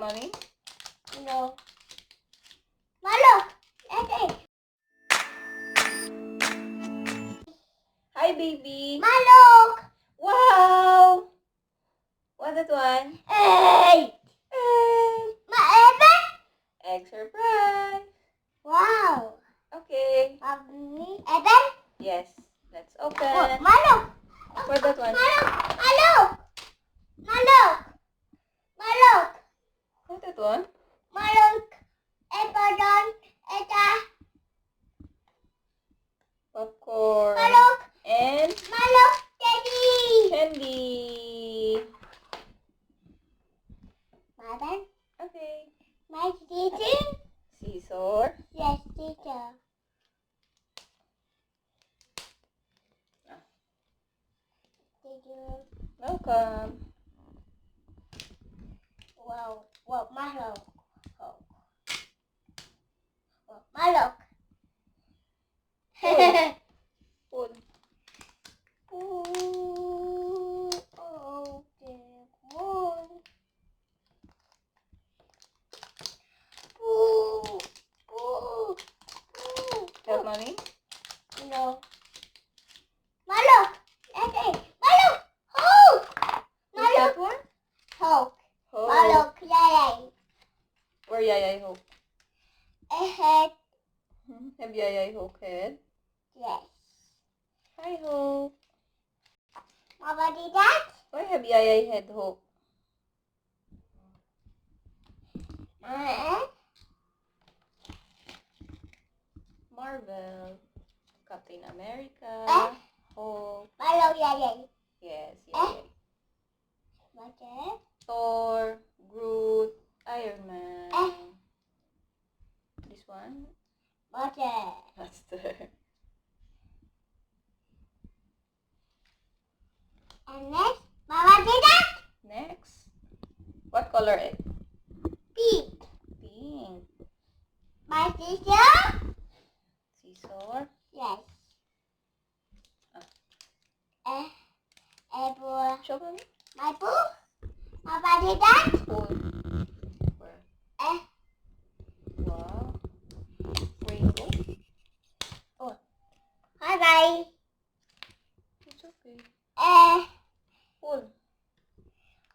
Help, mommy? No. Malok. Okay. Hi, baby. Malok. Wow! What's that one? Egg. Egg. Maebe. Egg surprise. Wow. Okay. Mommy. Eben. Yes. Let's Oh, open. Malok. What's that one? Malok. Malok. Malok. Malok. What's that one? Malok. Epadon. Eta. Popcorn. Malok. And Malok. Daddy. candy. Mother. Okay. My teacher. Scissor. Yes, teacher. Teacher. Welcome. Wow. Wow. Malok. Oh. Oh, Malok. Pull. Ooh, oh, dear boy. Ooh, ooh, ooh. Help, mommy? No. Malok. Okay. Malok. Hulk. What's that Malok. one? Hulk. Oh. Malok. Yay. Where Yayay Hope? Ahead. Have Yayay Hope head? Yes. Hi, Hope. Mama did that? Why have Yayay head, Hope? Uh-uh. Marvel. Captain America. Hope. Malok. Yay. Yes, Yayay. Mother. Thor. Groot. Iron Man. This one? Mother. Master. And next, Mama did that? Next. What color egg? Pink. Pink. My sister? Scissor. Yes. Ah. Apple. Show mommy. My boo? Mama did that? Pull. Where? Eh. Wow. Rainbow. Bye-bye. It's okay. Pull.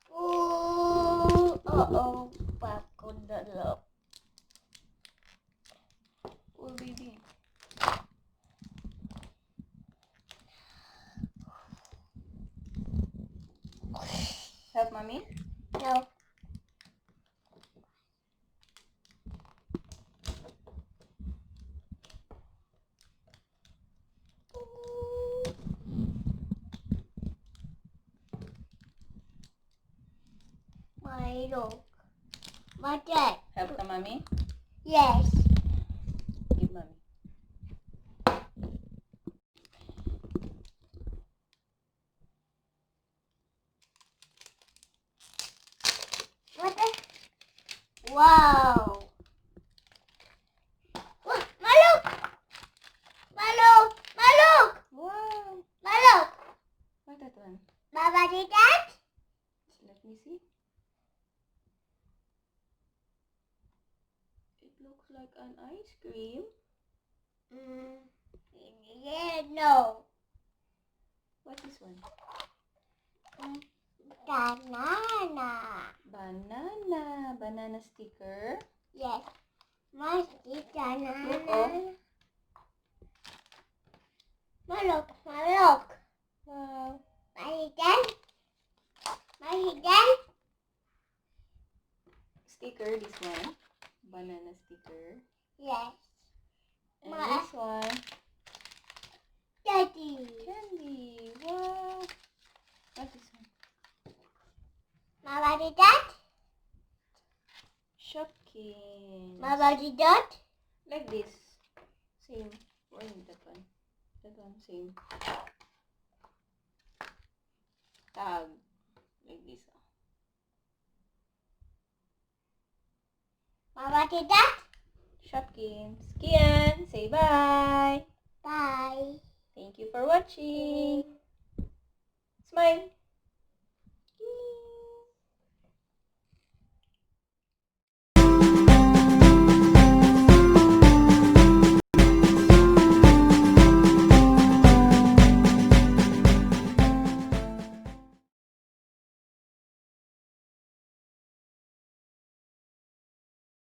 Pull. Ooh. Uh-oh. Back on the love. Pull, baby. Help, mommy. No. My dog. My dad. Help the mommy. Yes. Give mommy. What the? Wow. Malok. Malok. Malok. Wow. Malok. What's that one? Mama did that? Let me see. It looks like an ice cream. Yeah, no. What's this one? Banana. Banana. Banana sticker. Yes. My banana. Look, oh. Malok. Malok. Wow. My hidden. My hidden. Sticker, this one. Banana sticker. Yes. And Ma- this one. Daddy. Candy. Wow. What's this one? Mama did that? Shopkins. Mama did that? Like this. Same. Or that one. That one, same. Tag. Like this. Mama did that? Shopkins. Kean, say bye. Bye. Thank you for watching. Smile.